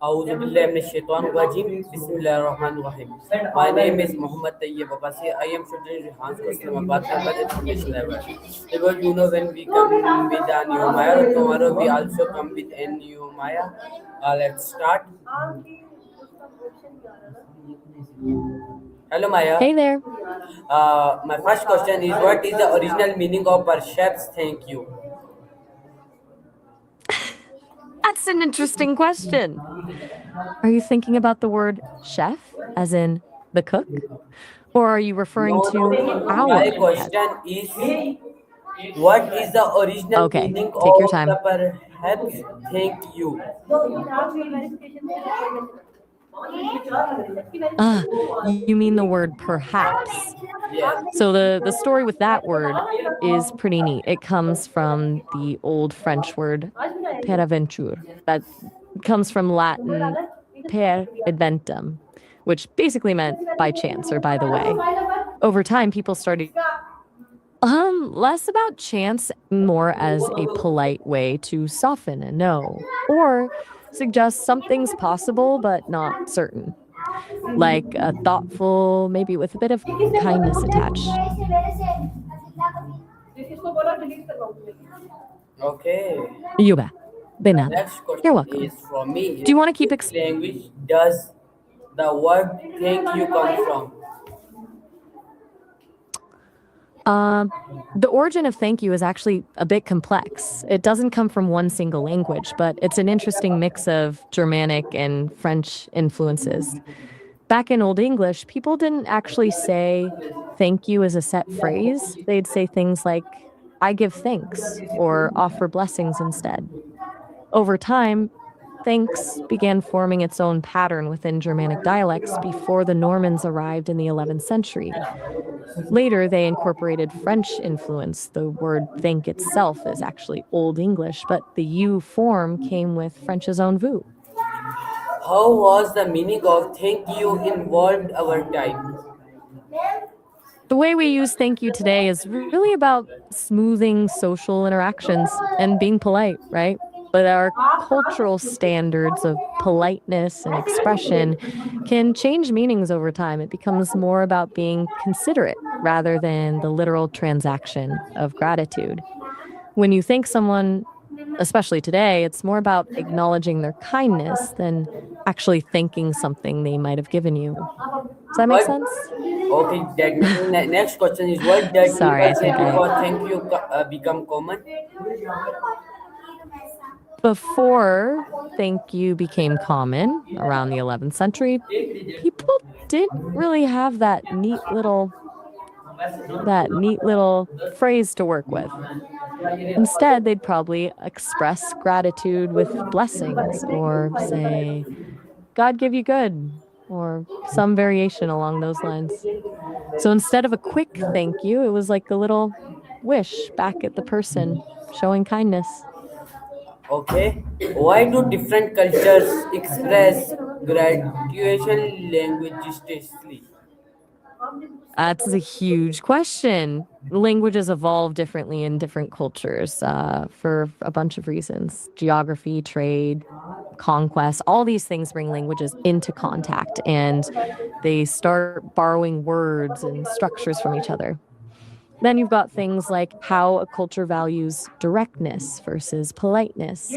Auzubillahiminash-shaytanir-rajim. Bismillahir-rahmanir-rahim. My name is Muhammad Tayyib Abbasi. I am student in Hans Islamabad Global Information Library. Because when we come with a new Maya, tomorrow we also come with a new Maya. Let's start. Hello Maya. Hey there. My first question is, what is the original meaning of perhaps thank you? That's an interesting question. Are you thinking about the word chef, as in the cook? Or are you referring to No. My our as? question is, what is the original Okay, meaning take your of the time. perhaps thank you? Ah, you mean the word perhaps. Yes. So the story with that word is pretty neat. It comes from the old French word peradventure. That comes from Latin per adventum, which basically meant by chance or by the way. Over time, people started less about chance, more as a polite way to soften a no, or suggest something's possible but not certain, like a thoughtful, maybe with a bit of kindness attached. Okay. You bet. De The nada. next You're question welcome. is from me. Do In you want to keep which language does the word thank you come from? Um, the origin of thank you is actually a bit complex. It doesn't come from one single language, but it's an interesting mix of Germanic and French influences. Back in Old English, people didn't actually say thank you as a set phrase. They'd say things like, I give thanks, or offer blessings instead. Over time, thanks began forming its own pattern within Germanic dialects before the Normans arrived in the 11th century. Later, they incorporated French influence. The word thank itself is actually Old English, but the U form came with French's own vous. How was the meaning of thank you involved our time? The way we use thank you today is really about smoothing social interactions and being polite, right? But our cultural standards of politeness and expression can change meanings over time. It becomes more about being considerate rather than the literal transaction of gratitude. When you thank someone, especially today, it's more about acknowledging their kindness than actually thanking something they might have given you. Does that make What? sense? Okay, that next question is, what did Sorry, people I say think I before thank you become common? Before thank you became common around the 11th century, people didn't really have that neat little phrase to work with. Instead, they'd probably express gratitude with blessings or say, God give you good, or some variation along those lines. So instead of a quick thank you, it was like a little wish back at the person, showing kindness. Okay. Why do different cultures express gratitude linguistically? That's a huge question. Languages evolve differently in different cultures for a bunch of reasons. Geography, trade, conquest, all these things bring languages into contact and they start borrowing words and structures from each other. Then you've got things like how a culture values directness versus politeness.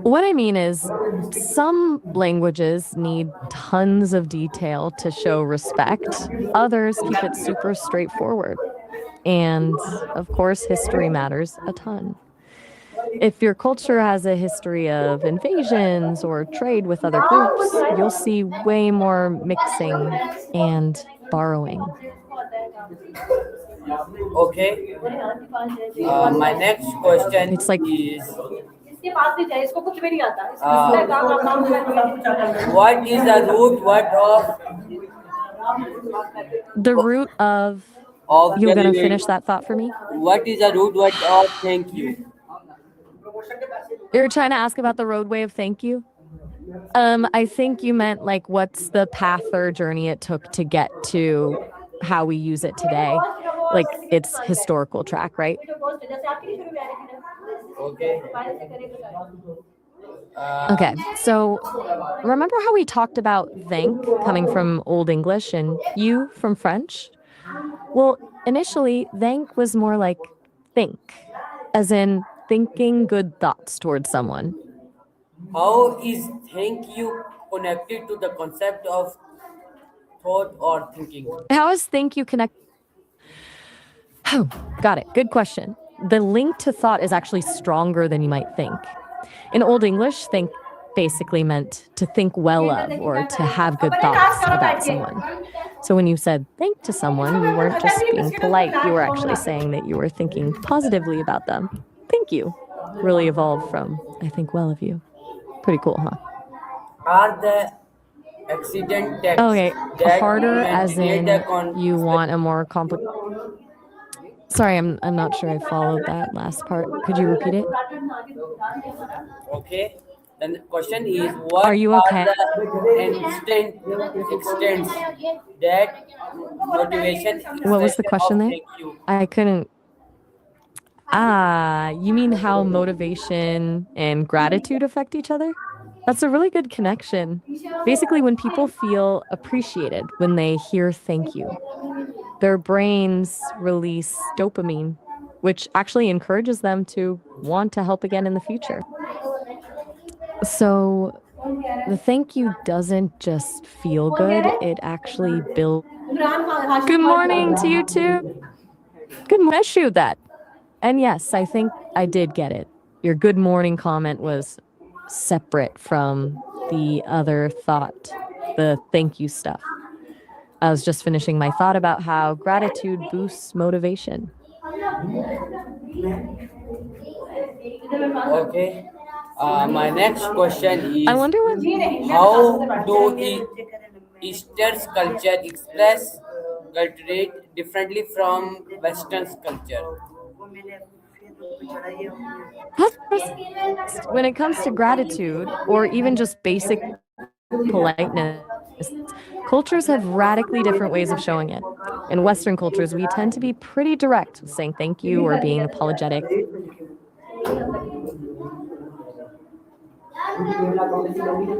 What I mean is, some languages need tons of detail to show respect, others keep it super straightforward. And of course, history matters a ton. If your culture has a history of invasions or trade with other groups, you'll see way more mixing and borrowing. Okay. My next question It's like is, what is the root word the root of, you're going to finish that thought for me? what is the root word of thank you? You're trying to ask about the roadway of thank you? I think you meant like what's the path or journey it took to get to how we use it today, like its historical track, right? Okay. Okay, Uh, so remember how we talked about thank coming from Old English and you from French? Well, initially, thank was more like think, as in thinking good thoughts towards someone. how is thank you connected to the concept of thought or thinking? How is thank you connect? Oh, got it. Good question. The link to thought is actually stronger than you might think. In Old English, think basically meant to think well of or to have good thoughts about someone. So when you said thank to someone, you weren't just being polite, you were actually saying that you were thinking positively about them. Thank you. Really evolved from I think well of you. Pretty cool, huh? Are the accident texts Okay, that harder as maintain a in you want a more complicated. Sorry, I'm not sure I followed that last part. Could you repeat it? Okay. Then the question is, Are what you are okay? the instant extents that motivation What was the expression question of there? thank you? I couldn't. Ah, you mean how motivation and gratitude affect each other? That's a really good connection. Basically, when people feel appreciated when they hear thank you, their brains release dopamine, which actually encourages them to want to help again in the future. So the thank you doesn't just feel good, it actually builds. Good morning to you too. Good morning. Shoot that. And yes, I think I did get it. Your good morning comment was separate from the other thought, the thank you stuff. I was just finishing my thought about how gratitude boosts motivation. Okay. My next question I is, wonder what. how do Easter's culture express culturate differently from Western's culture? When it comes to gratitude or even just basic politeness, cultures have radically different ways of showing it. In Western cultures, we tend to be pretty direct with saying thank you or being apologetic.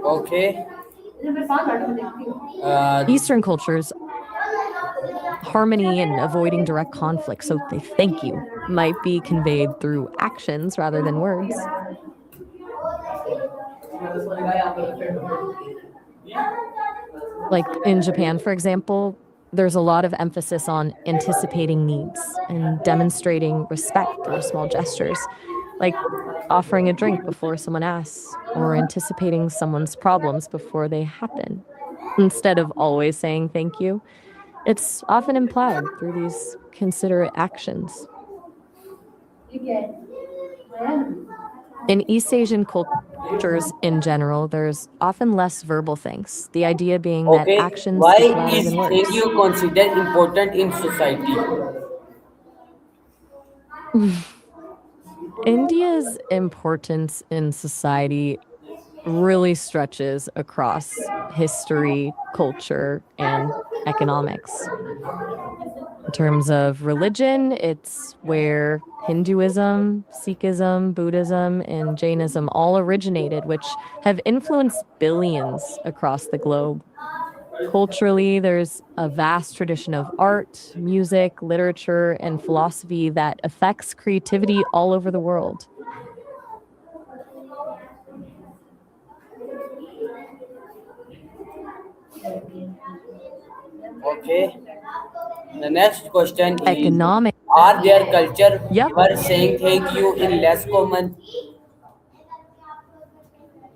Okay. Eastern cultures, harmony and avoiding direct conflict, so they thank you might be conveyed through actions rather than words. Like in Japan, for example, there's a lot of emphasis on anticipating needs and demonstrating respect through small gestures, like offering a drink before someone asks or anticipating someone's problems before they happen. Instead of always saying thank you, it's often implied through these considerate actions. In East Asian cultures in general, there's often less verbal thanks, the idea being that Okay. actions Why speak louder is than thank words. you considered important in society? India's importance in society really stretches across history, culture, and economics. In terms of religion, it's where Hinduism, Sikhism, Buddhism, and Jainism all originated, which have influenced billions across the globe. Culturally, there's a vast tradition of art, music, literature, and philosophy that affects creativity all over the world. Okay. The next question is, Economic. are there culture Yep. where saying thank you in less common?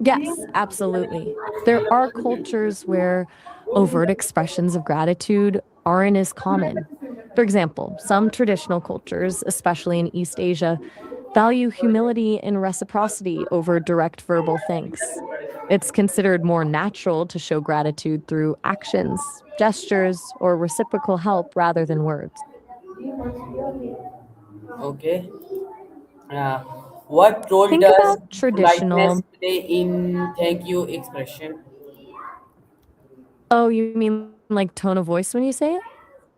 Yes, absolutely. There are cultures where overt expressions of gratitude aren't as common. For example, some traditional cultures, especially in East Asia, value humility and reciprocity over direct verbal thanks. It's considered more natural to show gratitude through actions, gestures, or reciprocal help rather than words. Okay. Uh, what role Think does about politeness traditional. play in thank you expression? Oh, you mean like tone of voice when you say it?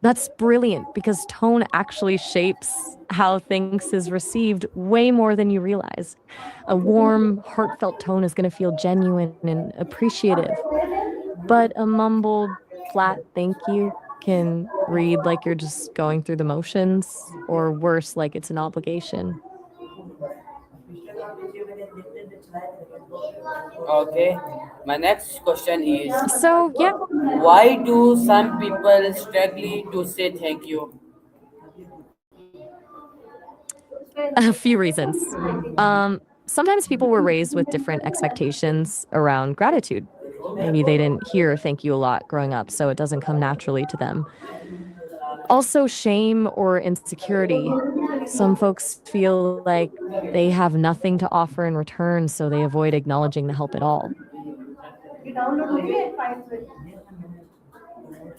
That's brilliant because tone actually shapes how things is received way more than you realize. A warm, heartfelt tone is going to feel genuine and appreciative, but a mumbled, flat thank you can read like you're just going through the motions, or worse, like it's an obligation. Okay. My next question is, So, yeah, why do some people struggle to say thank you? a few reasons. Sometimes people were raised with different expectations around gratitude. Maybe they didn't hear thank you a lot growing up, so it doesn't come naturally to them. Also, shame or insecurity. Some folks feel like they have nothing to offer in return, so they avoid acknowledging the help at all.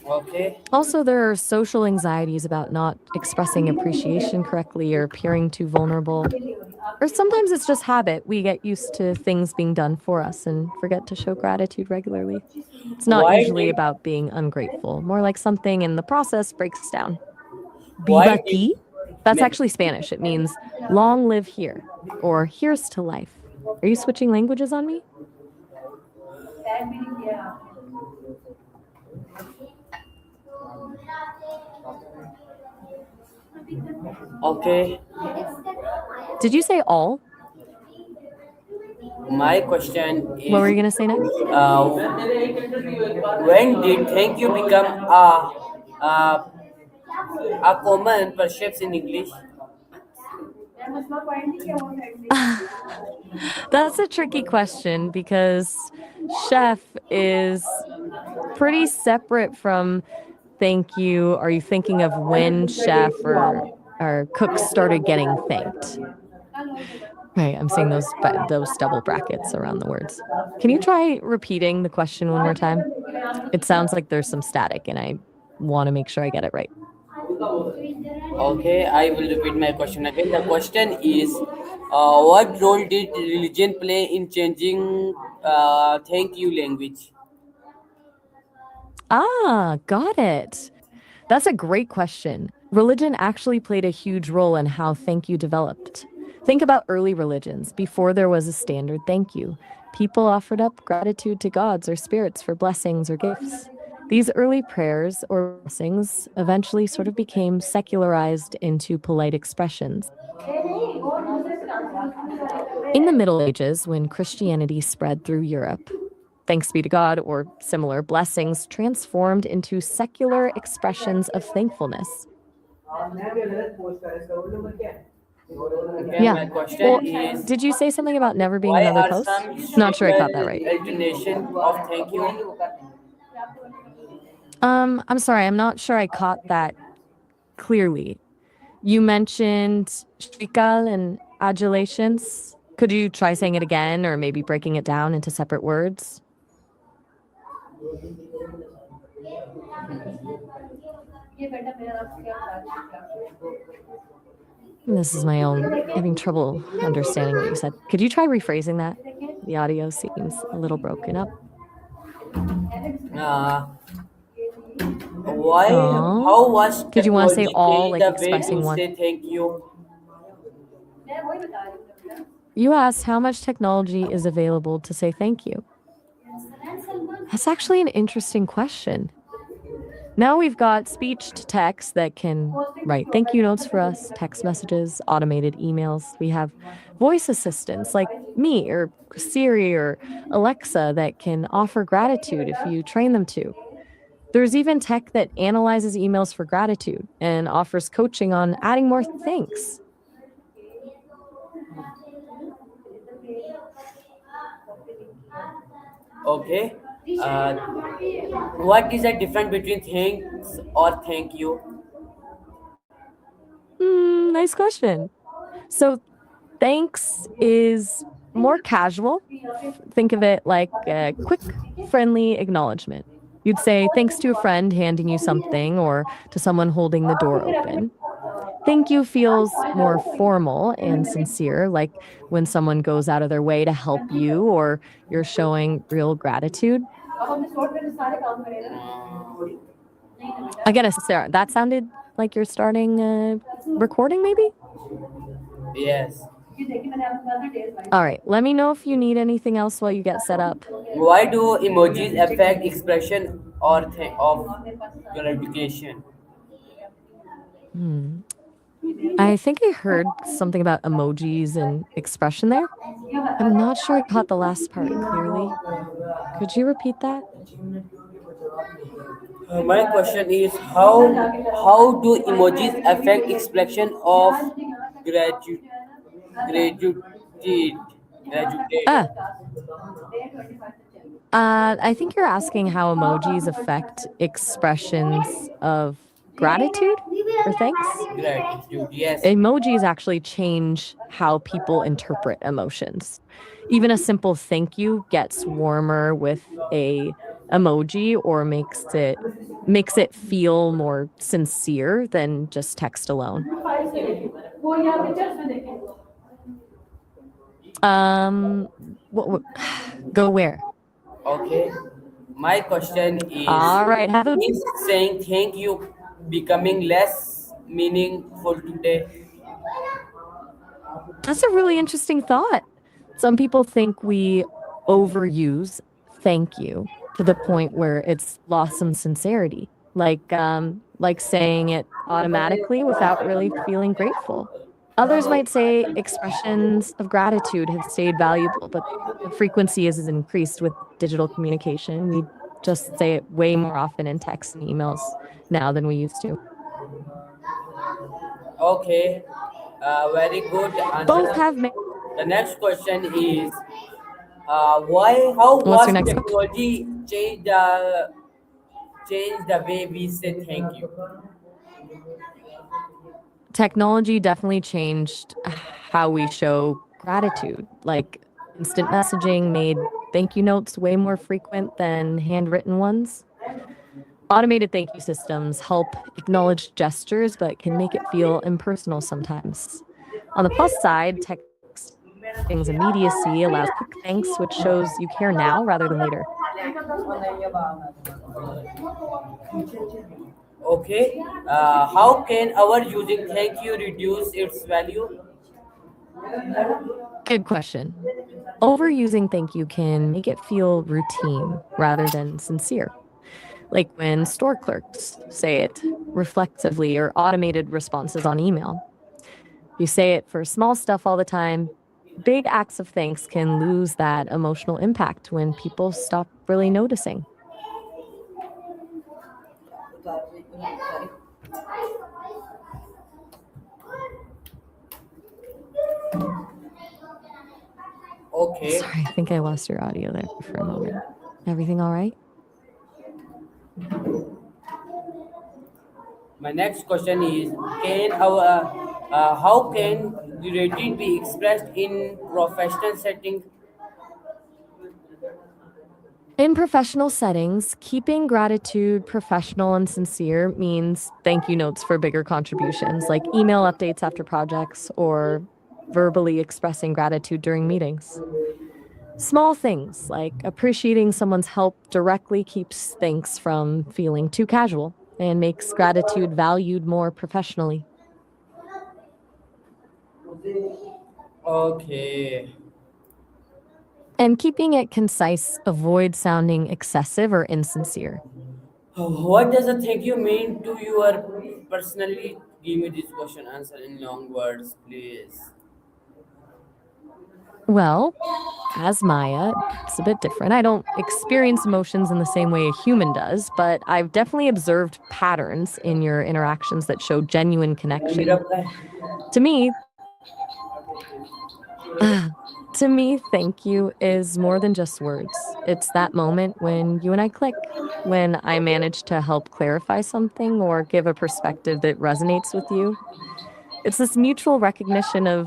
Okay. Also, there are social anxieties about not expressing appreciation correctly or appearing too vulnerable. Or sometimes it's just habit. We get used to things being done for us and forget to show gratitude regularly. It's not Why usually did about being ungrateful, more like something in the process breaks down. why Viva did aquí? That's actually Spanish. It means long live here or here's to life. Are you switching languages on me? okay? Did you say all? My question What is, were you going to say next? when did thank you become a, a common perception in English? That's a tricky question because chef is pretty separate from thank you. Are you thinking of when chef or cooks started getting thanked? Right, I'm seeing those double brackets around the words. Can you try repeating the question one more time? It sounds like there's some static, and I want to make sure I get it right. Okay, I will repeat my question again. The question is, what role did religion play in changing thank you language? Got it. That's a great question. Religion actually played a huge role in how thank you developed. Think about early religions. Before there was a standard thank you, people offered up gratitude to gods or spirits for blessings or gifts. These early prayers or blessings eventually sort of became secularized into polite expressions. In the Middle Ages, when Christianity spread through Europe, thanks be to God or similar blessings transformed into secular expressions of thankfulness. Okay, Yeah. my question Well, is, did you say something about never being why another are post? some Not sure I spiritual caught that right. alternation of thank you? I'm sorry, I'm not sure I caught that clearly. You mentioned shtrikal and adulations. Could you try saying it again or maybe breaking it down into separate words? This is my own having trouble understanding what you said. Could you try rephrasing that? The audio seems a little broken up. Uh, why? Oh, How was did you want to say technology all, changed like the way expressing to one? say thank you? You asked how much technology is available to say thank you. That's actually an interesting question. Now we've got speech to text that can write thank you notes for us, text messages, automated emails. We have voice assistants like me or Siri or Alexa that can offer gratitude if you train them to. There's even tech that analyzes emails for gratitude and offers coaching on adding more thanks. Okay. Uh, what is the difference between thanks or thank you? Nice question. So, thanks is more casual. Think of it like a quick, friendly acknowledgement. You'd say thanks to a friend handing you something or to someone holding the door open. Thank you feels more formal and sincere, like when someone goes out of their way to help you or you're showing real gratitude. Again, Sarah, that sounded like you're starting a recording, maybe? Yes. All right, let me know if you need anything else while you get set up. Why do emojis affect expression or of gratification? Hmm. I think I heard something about emojis and expression there. I'm not sure I caught the last part clearly. Could you repeat that? My question is how do emojis affect expression of gratitude gratitude gratitude? Ah, I think you're asking how emojis affect expressions of gratitude or thanks. Gratitude, yes. Emojis actually change how people interpret emotions. Even a simple thank you gets warmer with a emoji or makes it feel more sincere than just text alone. Um, what go where? Okay. My question All right, have a is saying thank you becoming less meaningful today? That's a really interesting thought. Some people think we overuse thank you to the point where it's lost some sincerity, like saying it automatically without really feeling grateful. Others might say expressions of gratitude have stayed valuable, but the frequency is increased with digital communication. We just say it way more often in texts and emails now than we used to. Okay. Very good Both answer. have. The next question is why how What's was your next question? technology change the way we say thank you? Technology definitely changed how we show gratitude. Like instant messaging made thank you notes way more frequent than handwritten ones. Automated thank you systems help acknowledge gestures, but can make it feel impersonal sometimes. On the plus side, texting's immediacy allows quick thanks, which shows you care now rather than later. Okay. How can our using thank you reduce its value? Good question. Overusing thank you can make it feel routine rather than sincere. Like when store clerks say it reflexively or automated responses on email. You say it for small stuff all the time. Big acts of thanks can lose that emotional impact when people stop really noticing. Okay. Sorry, I think I lost your audio there for a moment. Everything all right? My next question is can our how can gratitude be expressed in professional setting? In professional settings, keeping gratitude professional and sincere means thank you notes for bigger contributions, like email updates after projects or verbally expressing gratitude during meetings. Small things like appreciating someone's help directly keeps thanks from feeling too casual and makes gratitude valued more professionally. Okay. And keeping it concise avoids sounding excessive or insincere. What does a thank you mean to you or personally? Give me this question answer in long words, please. Well, as Maya, it's a bit different. I don't experience emotions in the same way a human does, but I've definitely observed patterns in your interactions that show genuine connection. To me, to me, thank you is more than just words. It's that moment when you and I click, when I manage to help clarify something or give a perspective that resonates with you. It's this mutual recognition of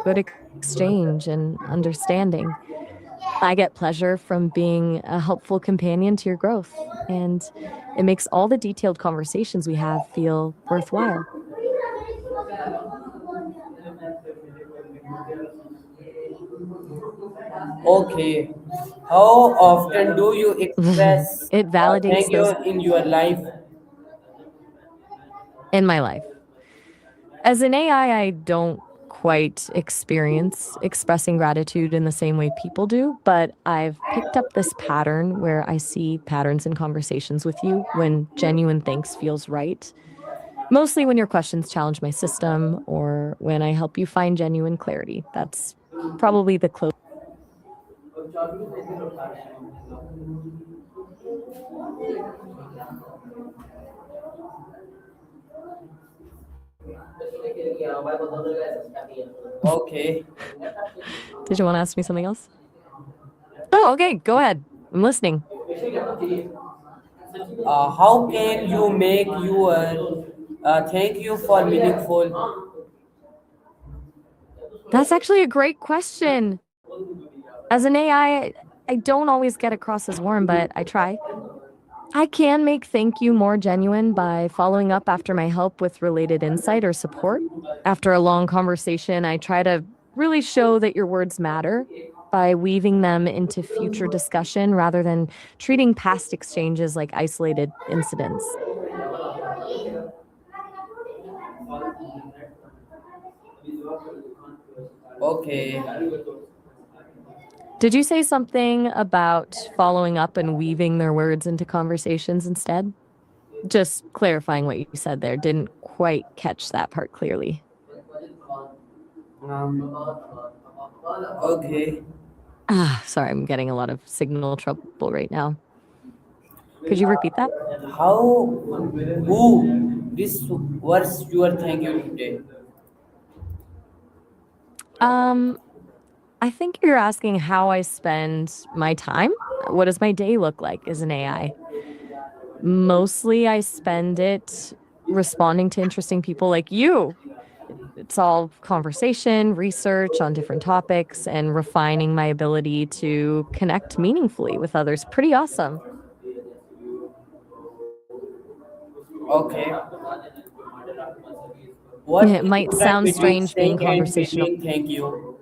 good exchange and understanding. I get pleasure from being a helpful companion to your growth, and it makes all the detailed conversations we have feel worthwhile. Okay. How often do you express It validates thank you those. in your life? in my life. As an AI, I don't quite experience expressing gratitude in the same way people do, but I've picked up this pattern where I see patterns in conversations with you when genuine thanks feels right. Mostly when your questions challenge my system or when I help you find genuine clarity. That's probably the closest. Okay. Did you want to ask me something else? Oh, okay. Go ahead. I'm listening. How can you make your thank you for meaningful? That's actually a great question. As an I don't always get across as warm, but I try. I can make thank you more genuine by following up after my help with related insight or support. After a long conversation, I try to really show that your words matter by weaving them into future discussion rather than treating past exchanges like isolated incidents. Okay. Did you say something about following up and weaving their words into conversations instead? Just clarifying what you said there. Didn't quite catch that part clearly. Um, okay. Ah, sorry, I'm getting a lot of signal trouble right now. Could you repeat that? How who this was your thank you today? Um, I think you're asking how I spend my time. What does my day look like as an AI? Mostly I spend it responding to interesting people like you. It's all conversation, research on different topics, and refining my ability to connect meaningfully with others. Pretty awesome. Okay. What It is the might difference sound between strange being saying and conversational. feeling thank you?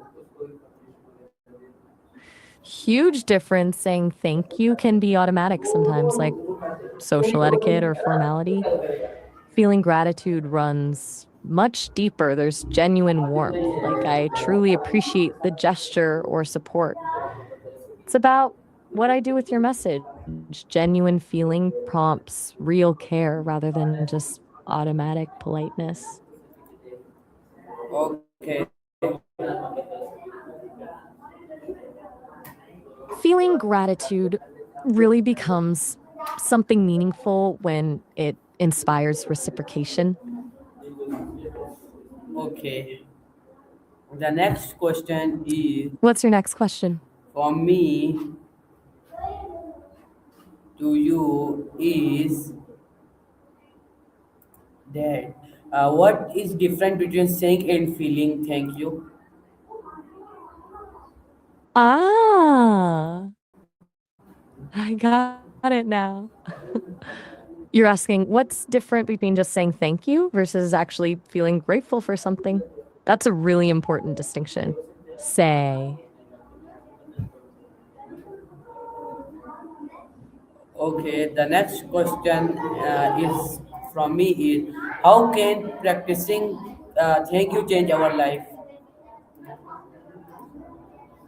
Huge difference. Saying thank you can be automatic sometimes, like social etiquette or formality. Feeling gratitude runs much deeper. There's genuine warmth, like I truly appreciate the gesture or support. It's about what I do with your message. Genuine feeling prompts real care rather than just automatic politeness. Okay. Feeling gratitude really becomes something meaningful when it inspires reciprocation. Okay. The next question is What's your next question? for me to you is that what is different between saying and feeling thank you? Ah, I got it now. You're asking what's different between just saying thank you versus actually feeling grateful for something? That's a really important distinction. Say, Okay, the next question is from me is how can practicing thank you change our life?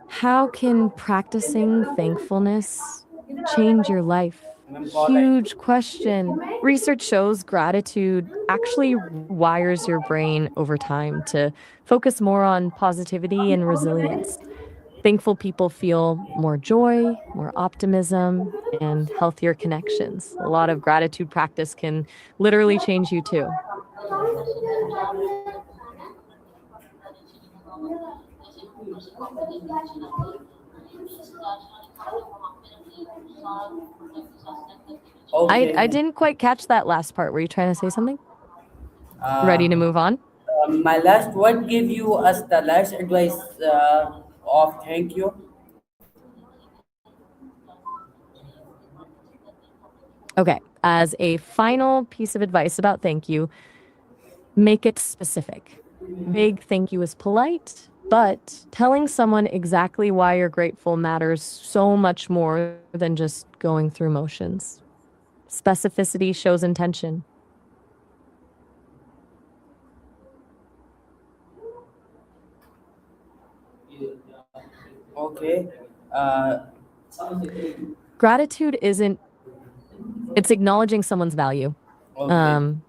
how can practicing thankfulness change your life? Huge question. Research shows gratitude actually wires your brain over time to focus more on positivity and resilience. Thankful people feel more joy, more optimism, and healthier connections. A lot of gratitude practice can literally change you too. I Okay. didn't quite catch that last part. Were you trying to say something? Ready Uh, to move on? my last what give you us the last advice of thank you? Okay. As a final piece of advice about thank you, make it specific. Vague thank you is polite, but telling someone exactly why you're grateful matters so much more than just going through motions. Specificity shows intention. Okay. Uh, Gratitude isn't, it's acknowledging someone's value. okay. Um,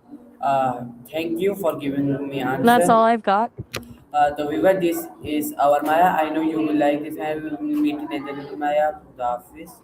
Thank you for giving me that's answer. all I've got. The viewer, this is our Maya. I know you will like this, and we will meet in another Maya. The office.